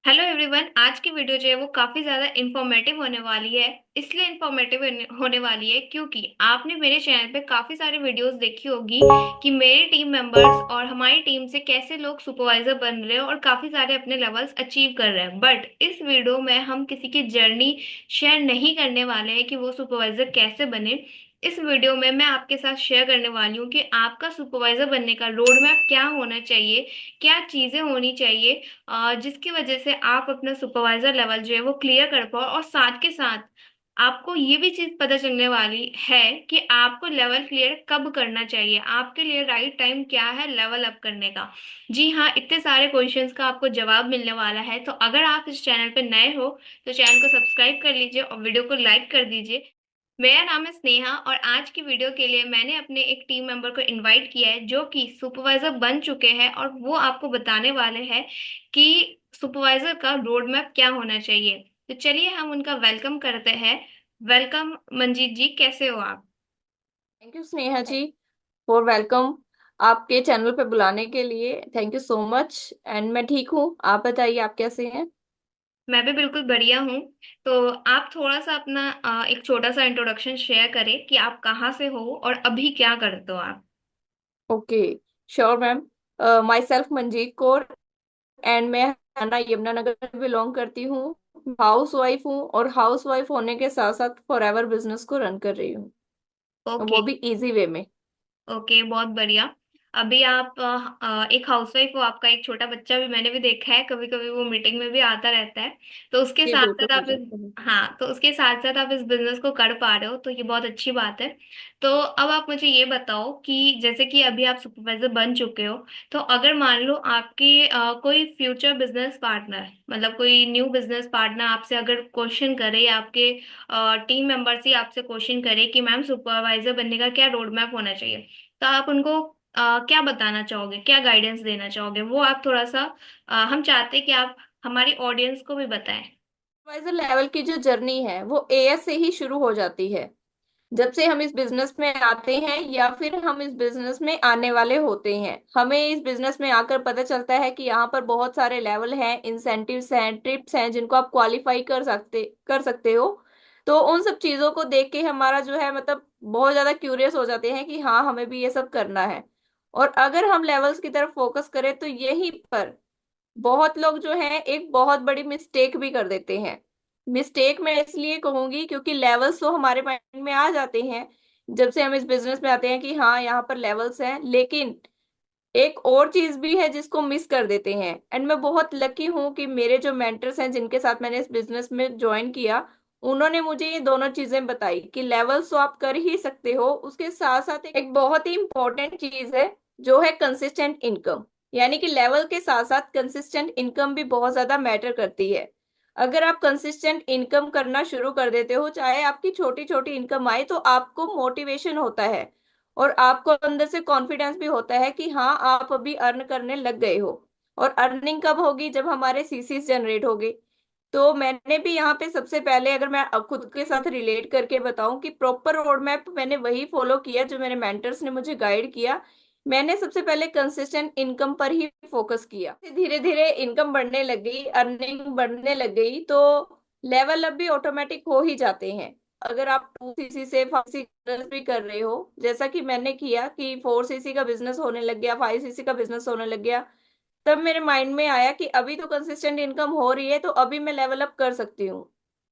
Hello everyone. आज की video जो है वो काफी ज्यादा इंफॉर्मेटिव होने वाली है। इसलिए इंफॉर्मेटिव होने वाली है क्योंकि आपने मेरे चैनल पे काफी सारे वीडियोस देखी होगी कि मेरे टीम मेंबर्स और हमारी टीम से कैसे लोग सुपरवाइजर बन रहे हैं और काफी सारे अपने लेवल्स अचीव कर रहे हैं। बट इस वीडियो में हम किसी की जर्नी शेयर नहीं करने वाले हैं कि वो सुपरवाइजर कैसे बने। इस वीडियो में मैं आपके साथ शेयर करने वाली हूँ कि आपका सुपरवाइजर बनने का रोड मैप क्या होना चाहिए, क्या चीजें होनी चाहिए जिसकी वजह से आप अपना सुपरवाइजर लेवल जो है वो क्लियर कर पाओ। और साथ के साथ आपको ये भी चीज पता चलने वाली है कि आपको लेवल क्लियर कब करना चाहिए, आपके लिए राइट टाइम क्या है लेवल अप करने का। जी हाँ, इतने सारे क्वेश्चंस का आपको जवाब मिलने वाला है। तो अगर आप इस चैनल पे नए हो तो चैनल को सब्सक्राइब कर लीजिए और वीडियो को लाइक कर दीजिए। मेरा नाम है स्नेहा और आज की वीडियो के लिए मैंने अपने एक टीम मेंबर को इनवाइट किया है जो कि सुपरवाइजर बन चुके हैं और वो आपको बताने वाले हैं कि सुपरवाइजर का रोड मैप क्या होना चाहिए। तो चलिए हम उनका वेलकम करते हैं। वेलकम मंजीत जी, कैसे हो आप? Thank you Sneha ji for welcome. आपके चैनल पे बुलाने के लिए thank you so much. And मैं ठीक हूँ, आप बताइए आप कैसे हैं। मैं भी बिल्कुल बढ़िया हूँ। तो आप थोड़ा सा अपना एक छोटा सा इंट्रोडक्शन शेयर करें कि आप कहाँ से हो और अभी क्या करते हो आप। Okay, sure ma'am. My self Manjeet Kaur and मैं हरियाणा यमुनानगर बिलोंग करती हूँ। हाउस वाइफ हूँ और हाउस वाइफ होने के साथ साथ फॉर एवर बिजनेस को रन कर रही हूँ, ओके। वो भी इजी वे में। ओके, बहुत बढ़िया। अभी आप एक हाउसवाइफ हो, आपका एक छोटा बच्चा भी मैंने भी देखा है, कभी कभी वो मीटिंग में भी आता रहता है। तो उसके जी साथ बिल्कुल साथ हो आप इस जाता है। हाँ, तो उसके साथ साथ आप इस बिजनेस को कर पा रहे हो तो ये बहुत अच्छी बात है। तो अब आप मुझे ये बताओ कि जैसे कि अभी आप सुपरवाइजर बन चुके हो, तो अगर मान लो आपकी कोई फ्यूचर बिजनेस पार्टनर, मतलब कोई न्यू बिजनेस पार्टनर आपसे अगर क्वेश्चन करे या आपके टीम मेंबर्स ही आपसे क्वेश्चन करे कि मैम सुपरवाइजर बनने का क्या रोड मैप होना चाहिए, तो आप उनको क्या बताना चाहोगे, क्या गाइडेंस देना चाहोगे, वो आप थोड़ा सा हम चाहते हैं कि आप हमारी ऑडियंस को भी बताएं। सुपरवाइजर लेवल की जो जर्नी है वो एएस से ही शुरू हो जाती है। जब से हम इस बिजनेस में आते हैं या फिर हम इस बिजनेस में आने वाले होते हैं, हमें इस बिजनेस में आकर पता चलता है कि यहाँ पर बहुत सारे लेवल हैं, इंसेंटिव्स हैं, ट्रिप्स हैं जिनको आप क्वालिफाई कर सकते हो। तो उन सब चीजों को देख के हमारा जो है मतलब बहुत ज्यादा क्यूरियस हो जाते हैं कि हाँ हमें भी ये सब करना है। और अगर हम लेवल्स की तरफ फोकस करें तो यहीं पर बहुत लोग जो है एक बहुत बड़ी मिस्टेक भी कर देते हैं। मिस्टेक मैं इसलिए कहूंगी क्योंकि लेवल्स तो हमारे माइंड में आ जाते हैं जब से हम इस बिजनेस में आते हैं कि हाँ यहाँ पर लेवल्स हैं, लेकिन एक और चीज भी है जिसको मिस कर देते हैं। एंड मैं बहुत लकी हूँ कि मेरे जो मेंटर्स हैं जिनके साथ मैंने इस बिजनेस में ज्वाइन किया, उन्होंने मुझे ये दोनों चीजें बताई कि लेवल्स तो आप कर ही सकते हो, उसके साथ साथ एक बहुत ही इंपॉर्टेंट चीज है जो है कंसिस्टेंट इनकम। यानी कि लेवल के साथ साथ कंसिस्टेंट इनकम भी बहुत ज्यादा मैटर करती है। अगर आप कंसिस्टेंट इनकम करना शुरू कर देते हो, चाहे आपकी छोटी छोटी इनकम आए, तो आपको मोटिवेशन होता है और आपको अंदर से कॉन्फिडेंस भी होता है कि हाँ आप अभी अर्न करने लग गए हो। और अर्निंग कब होगी? जब हमारे सीसीस जनरेट होंगे। तो मैंने भी यहाँ पे सबसे पहले, अगर मैं अब खुद के साथ रिलेट करके बताऊं, कि प्रॉपर रोड मैप मैंने वही फॉलो किया जो मेरे मेंटर्स ने मुझे गाइड किया। मैंने सबसे पहले कंसिस्टेंट इनकम पर ही फोकस किया। धीरे धीरे इनकम बढ़ने लग गई, अर्निंग बढ़ने लग गई, तो लेवल अप भी ऑटोमेटिक हो ही जाते हैं। अगर आप 2 सीसी से 5 सीसी बिजनेस भी कर रहे हो, जैसा कि मैंने किया कि 4 सीसी का बिजनेस होने लग गया, 5 सीसी का बिजनेस होने लग गया, तब मेरे माइंड में आया कि अभी तो कंसिस्टेंट इनकम हो रही है तो अभी मैं लेवल अप कर सकती हूँ।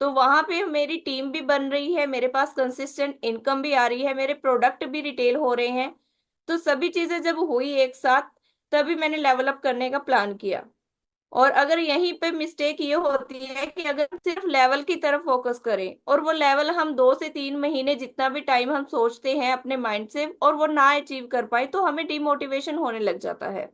तो वहां पे मेरी टीम भी बन रही है, मेरे पास कंसिस्टेंट इनकम भी आ रही है, मेरे प्रोडक्ट भी रिटेल हो रहे हैं। तो सभी चीजें जब हुई एक साथ, तभी मैंने लेवल अप करने का प्लान किया। और अगर यहीं पे मिस्टेक ये होती है कि अगर हम सिर्फ लेवल की तरफ फोकस करें और वो लेवल हम 2 से 3 महीने जितना भी टाइम हम सोचते हैं अपने माइंड से, और वो ना अचीव कर पाए, तो हमें डिमोटिवेशन होने लग जाता है।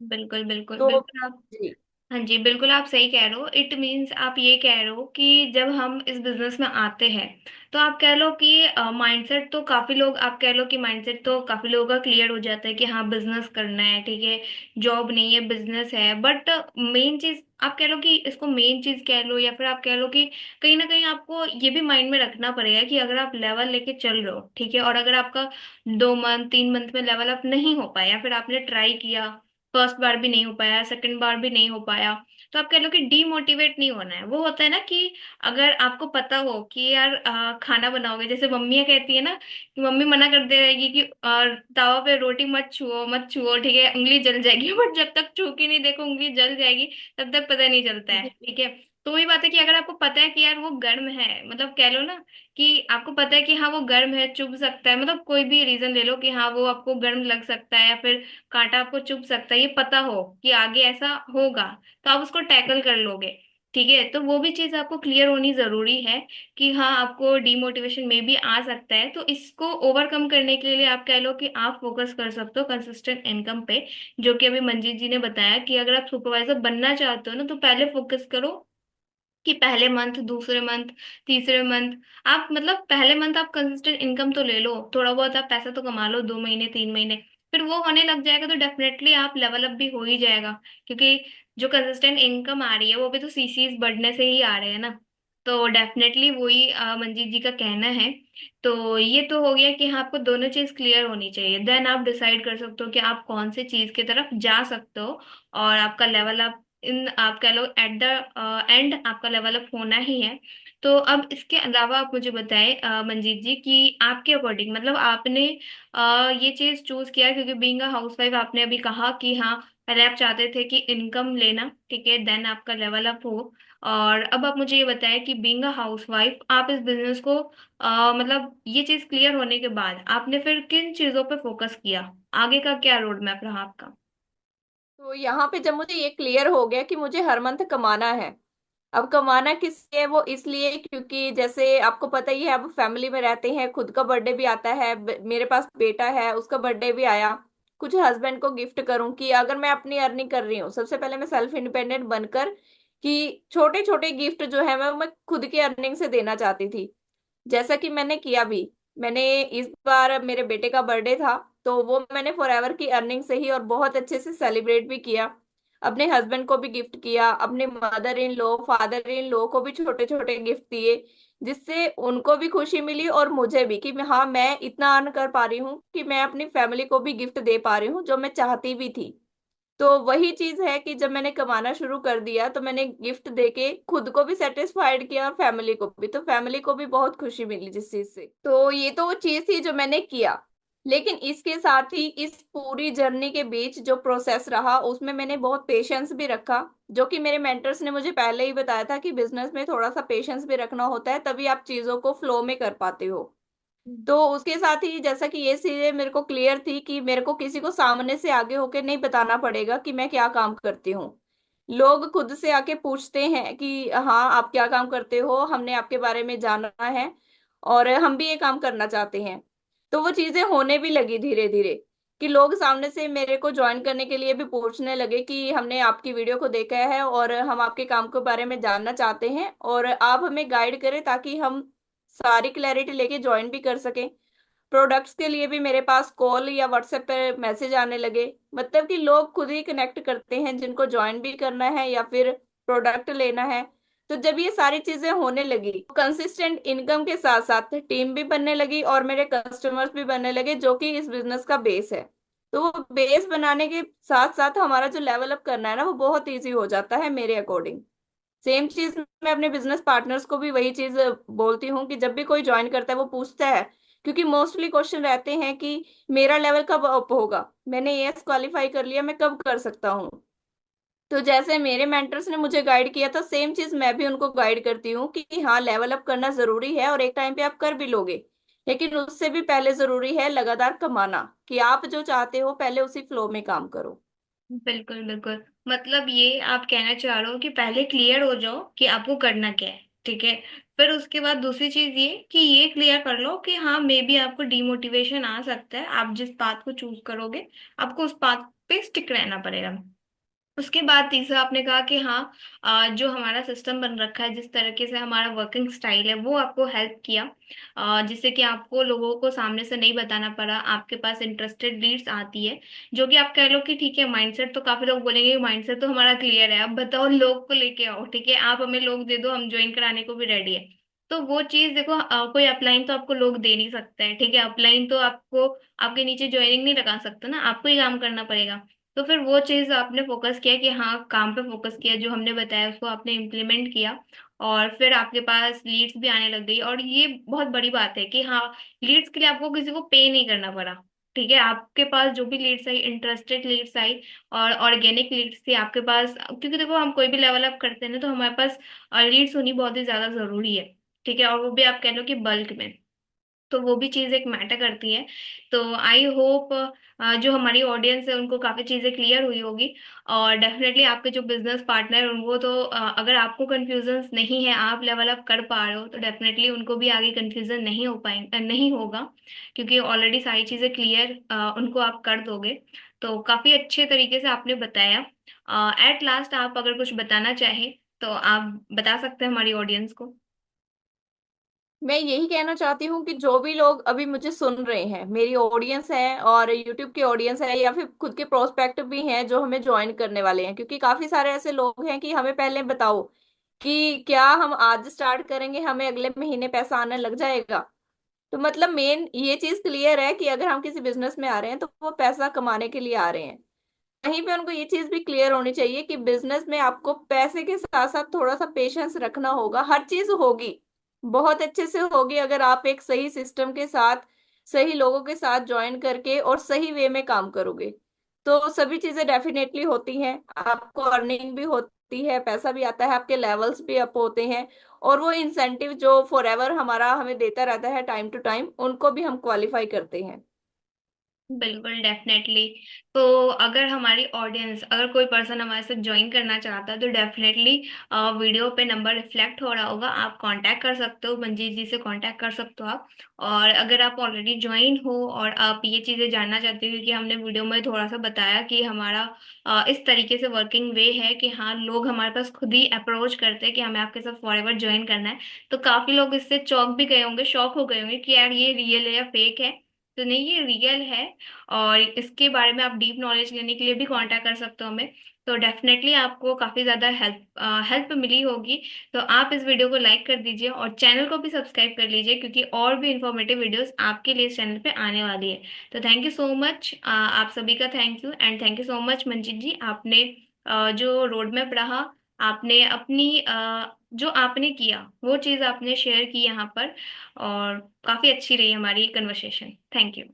बिल्कुल बिल्कुल तो बिल्कुल आप। जी हाँ जी, बिल्कुल आप सही कह रहे हो। इट मीन्स आप ये कह रहे हो कि जब हम इस बिजनेस में आते हैं तो आप कह लो कि माइंडसेट तो काफी लोग, आप कह लो कि माइंडसेट तो काफी लोगों का क्लियर हो जाता है कि हाँ बिजनेस करना है, ठीक है, जॉब नहीं है बिजनेस है। बट मेन चीज आप कह लो कि इसको मेन चीज कह लो या फिर आप कह लो कि कहीं ना कहीं आपको ये भी माइंड में रखना पड़ेगा कि अगर आप लेवल लेके चल रहे हो, ठीक है, और अगर आपका 2 मंथ 3 मंथ में लेवल अप नहीं हो पाया या फिर आपने ट्राई किया फर्स्ट बार भी नहीं हो पाया, सेकंड बार भी नहीं हो पाया, तो आप कह लो कि डीमोटिवेट नहीं होना है। वो होता है ना कि अगर आपको पता हो कि यार खाना बनाओगे, जैसे मम्मियाँ कहती है ना कि मम्मी मना कर दे रहेगी कि तावा पे रोटी मत छुओ मत छुओ, ठीक है, उंगली जल जाएगी। बट जब तक छू के नहीं देखो उंगली जल जाएगी, तब तक पता नहीं चलता है, जी। ठीक है। तो वही बात है कि अगर आपको पता है कि यार वो गर्म है, मतलब कह लो ना कि आपको पता है कि हाँ वो गर्म है, चुभ सकता है, मतलब कोई भी रीजन ले लो कि हाँ वो आपको गर्म लग सकता है या फिर कांटा आपको चुभ सकता है, ये पता हो कि आगे ऐसा होगा, तो आप उसको टैकल कर लोगे, ठीक है। तो वो भी चीज आपको क्लियर होनी जरूरी है कि हाँ आपको डिमोटिवेशन में भी आ सकता है। तो इसको ओवरकम करने के लिए आप कह लो कि आप फोकस कर सकते हो कंसिस्टेंट इनकम पे, जो कि अभी मंजीत जी ने बताया कि अगर आप सुपरवाइजर बनना चाहते हो ना, तो पहले फोकस करो कि पहले मंथ, दूसरे मंथ, तीसरे मंथ, आप मतलब पहले मंथ आप कंसिस्टेंट इनकम तो ले लो, थोड़ा बहुत आप पैसा तो कमा लो, 2 महीने 3 महीने, फिर वो होने लग जाएगा तो डेफिनेटली आप लेवल अप भी हो ही जाएगा। क्योंकि जो कंसिस्टेंट इनकम आ रही है वो भी तो सीसीज बढ़ने से ही आ रहे हैं ना। तो डेफिनेटली वही मंजीत जी का कहना है। तो ये तो हो गया कि हाँ आपको दोनों चीज क्लियर होनी चाहिए, देन आप डिसाइड कर सकते हो कि आप कौन सी चीज की तरफ जा सकते हो, और आपका लेवल अप इन आप कह लो एट द एंड आपका लेवल अप होना ही है। तो अब इसके अलावा आप मुझे बताएं मंजीत जी कि आपके अकॉर्डिंग, मतलब आपने ये चीज चूज किया क्योंकि बीइंग अ हाउसवाइफ, आपने अभी कहा कि हाँ पहले आप चाहते थे कि इनकम लेना, ठीक है, देन आपका लेवल अप हो। और अब आप मुझे ये बताएं कि बीइंग अ हाउसवाइफ आप इस बिजनेस को मतलब ये चीज क्लियर होने के बाद आपने फिर किन चीजों पे फोकस किया, आगे का क्या रोड मैप रहा आपका? तो यहाँ पे जब मुझे ये क्लियर हो गया कि मुझे हर मंथ कमाना है। अब कमाना किस लिए? वो इसलिए क्योंकि जैसे आपको पता ही है, अब फैमिली में रहते हैं, खुद का बर्थडे भी आता है, मेरे पास बेटा है, उसका बर्थडे भी आया। कुछ हस्बैंड को गिफ्ट करूं, कि अगर मैं अपनी अर्निंग कर रही हूँ, सबसे पहले मैं सेल्फ इंडिपेंडेंट बनकर कि छोटे छोटे गिफ्ट जो है मैं खुद की अर्निंग से देना चाहती थी। जैसा कि मैंने किया भी। मैंने इस बार मेरे बेटे का बर्थडे था, तो वो मैंने फॉरएवर की अर्निंग से ही और बहुत अच्छे से सेलिब्रेट भी किया। अपने हस्बैंड को भी गिफ्ट किया, अपने mother in law father in law को भी छोटे छोटे गिफ्ट दिए, जिससे उनको भी खुशी मिली और मुझे भी, कि हाँ मैं इतना अर्न कर पा रही हूँ कि मैं अपनी फैमिली को भी गिफ्ट दे पा रही हूँ, जो मैं चाहती भी थी। तो वही चीज है कि जब मैंने कमाना शुरू कर दिया तो मैंने गिफ्ट देके खुद को भी सेटिस्फाइड किया और फैमिली को भी, तो फैमिली को भी बहुत खुशी मिली जिस चीज से। तो ये तो वो चीज थी जो मैंने किया। लेकिन इसके साथ ही इस पूरी जर्नी के बीच जो प्रोसेस रहा, उसमें मैंने बहुत पेशेंस भी रखा, जो कि मेरे मेंटर्स ने मुझे पहले ही बताया था कि बिजनेस में थोड़ा सा पेशेंस भी रखना होता है, तभी आप चीजों को फ्लो में कर पाते हो। तो उसके साथ ही जैसा कि ये चीजें मेरे को क्लियर थी कि मेरे को किसी को सामने से आगे होके नहीं बताना पड़ेगा कि मैं क्या काम करती हूँ। लोग खुद से आके पूछते हैं कि हाँ आप क्या काम करते हो, हमने आपके बारे में जाना है और हम भी ये काम करना चाहते हैं। तो वो चीजें होने भी लगी धीरे धीरे, कि लोग सामने से मेरे को ज्वाइन करने के लिए भी पूछने लगे कि हमने आपकी वीडियो को देखा है और हम आपके काम के बारे में जानना चाहते हैं, और आप हमें गाइड करें ताकि हम सारी क्लैरिटी लेके ज्वाइन भी कर सके। प्रोडक्ट्स के लिए भी मेरे पास कॉल या व्हाट्सएप पे मैसेज आने लगे। मतलब कि लोग खुद ही कनेक्ट करते हैं जिनको ज्वाइन भी करना है या फिर प्रोडक्ट लेना है। तो जब ये सारी चीजें होने लगी, कंसिस्टेंट इनकम के साथ साथ टीम भी बनने लगी और मेरे कस्टमर्स भी बनने लगे, जो कि इस बिजनेस का बेस है। तो वो बेस बनाने के साथ साथ हमारा जो लेवल अप करना है ना, वो बहुत ईजी हो जाता है मेरे अकॉर्डिंग। सेम चीज मैं अपने बिजनेस पार्टनर्स को भी वही चीज बोलती हूँ कि जब भी कोई ज्वाइन करता है वो पूछता है, क्योंकि मोस्टली क्वेश्चन रहते हैं कि मेरा लेवल कब अप होगा, मैंने एएस क्वालिफाई कर लिया, मैं कब कर सकता हूँ। तो जैसे मेरे मेंटर्स ने मुझे गाइड किया था, सेम चीज मैं भी उनको गाइड करती हूँ कि हाँ लेवल अप करना जरूरी है और एक टाइम पे आप कर भी लोगे, लेकिन उससे भी पहले जरूरी है लगातार कमाना, कि आप जो चाहते हो पहले उसी फ्लो में काम करो। बिल्कुल बिल्कुल, मतलब ये आप कहना चाह रहे हो कि पहले क्लियर हो जाओ कि आपको करना क्या है, ठीक है। फिर उसके बाद दूसरी चीज ये कि ये क्लियर कर लो कि हाँ मे बी आपको डिमोटिवेशन आ सकता है, आप जिस पाथ को चूज करोगे आपको उस पाथ पे स्टिक रहना पड़ेगा। उसके बाद तीसरा आपने कहा कि हाँ जो हमारा सिस्टम बन रखा है, जिस तरीके से हमारा वर्किंग स्टाइल है, वो आपको हेल्प किया, जिससे कि आपको लोगों को सामने से नहीं बताना पड़ा, आपके पास इंटरेस्टेड लीड्स आती है। जो कि आप कह लो कि ठीक है, माइंडसेट तो काफी लोग बोलेंगे माइंडसेट तो हमारा क्लियर है, अब बताओ लोग को लेके आओ, ठीक है, आप हमें लोग दे दो, हम ज्वाइन कराने को भी रेडी है। तो वो चीज देखो, कोई अपलाइन तो आपको लोग दे नहीं सकता है, ठीक है, अपलाइन तो आपको आपके नीचे ज्वाइनिंग नहीं लगा सकता ना, आपको ही काम करना पड़ेगा। तो फिर वो चीज़ आपने फोकस किया कि हाँ, काम पे फोकस किया, जो हमने बताया उसको आपने इम्प्लीमेंट किया, और फिर आपके पास लीड्स भी आने लग गई। और ये बहुत बड़ी बात है कि हाँ, लीड्स के लिए आपको किसी को पे नहीं करना पड़ा। ठीक है, आपके पास जो भी लीड्स आई, इंटरेस्टेड लीड्स आई और ऑर्गेनिक लीड्स थी आपके पास, क्योंकि देखो हम कोई भी लेवल अप करते हैं ना, तो हमारे पास लीड्स होनी बहुत ही ज्यादा जरूरी है। ठीक है, और वो भी आप कह लो कि बल्क में, तो वो भी चीज एक मैटर करती है। तो आई होप जो हमारी ऑडियंस है उनको काफी चीजें क्लियर हुई होगी। और डेफिनेटली आपके जो बिजनेस पार्टनर उनको तो अगर आपको कंफ्यूजन नहीं है, आप लेवल अप कर पा रहे हो, तो डेफिनेटली उनको भी आगे कंफ्यूजन नहीं हो पाएंगे, नहीं होगा, क्योंकि ऑलरेडी सारी चीजें क्लियर उनको आप कर दोगे। तो काफी अच्छे तरीके से आपने बताया। एट लास्ट आप अगर कुछ बताना चाहें तो आप बता सकते हैं हमारी ऑडियंस को। मैं यही कहना चाहती हूँ कि जो भी लोग अभी मुझे सुन रहे हैं, मेरी ऑडियंस है और यूट्यूब की ऑडियंस है, या फिर खुद के प्रोस्पेक्ट भी हैं जो हमें ज्वाइन करने वाले हैं, क्योंकि काफी सारे ऐसे लोग हैं कि हमें पहले बताओ कि क्या हम आज स्टार्ट करेंगे हमें अगले महीने पैसा आने लग जाएगा। तो मतलब मेन ये चीज क्लियर है कि अगर हम किसी बिजनेस में आ रहे हैं तो वो पैसा कमाने के लिए आ रहे हैं। वहीं पे उनको ये चीज भी क्लियर होनी चाहिए कि बिजनेस में आपको पैसे के साथ साथ थोड़ा सा पेशेंस रखना होगा। हर चीज होगी, बहुत अच्छे से होगी, अगर आप एक सही सिस्टम के साथ, सही लोगों के साथ ज्वाइन करके और सही वे में काम करोगे तो सभी चीजें डेफिनेटली होती हैं। आपको अर्निंग भी होती है, पैसा भी आता है, आपके लेवल्स भी अप होते हैं, और वो इंसेंटिव जो फॉर एवर हमारा हमें देता रहता है टाइम टू टाइम, उनको भी हम क्वालिफाई करते हैं। बिल्कुल, डेफिनेटली। तो अगर हमारी ऑडियंस, अगर कोई पर्सन हमारे साथ ज्वाइन करना चाहता है, तो डेफिनेटली वीडियो पे नंबर रिफ्लेक्ट हो रहा होगा, आप कांटेक्ट कर सकते हो, मंजीत जी से कांटेक्ट कर सकते हो आप। और अगर आप ऑलरेडी ज्वाइन हो और आप ये चीज़ें जानना चाहते हो, क्योंकि हमने वीडियो में थोड़ा सा बताया कि हमारा इस तरीके से वर्किंग वे है कि हाँ, लोग हमारे पास खुद ही अप्रोच करते हैं कि हमें आपके साथ फॉरएवर ज्वाइन करना है। तो काफ़ी लोग इससे चौंक भी गए होंगे, शॉक हो गए होंगे कि यार ये रियल है या फेक है। तो नहीं, ये रियल है। और इसके बारे में आप डीप नॉलेज लेने के लिए भी कांटेक्ट कर सकते हो हमें। तो डेफिनेटली आपको काफ़ी ज़्यादा हेल्प मिली होगी। तो आप इस वीडियो को लाइक कर दीजिए और चैनल को भी सब्सक्राइब कर लीजिए, क्योंकि और भी इंफॉर्मेटिव वीडियोस आपके लिए इस चैनल पे आने वाली है। तो थैंक यू सो मच, आप सभी का thank you, and thank you so much Manjeet ji, आपने जो रोड मैप रहा, आपने अपनी जो आपने किया वो चीज़ आपने शेयर की यहाँ पर, और काफ़ी अच्छी रही हमारी कन्वर्सेशन। Thank you.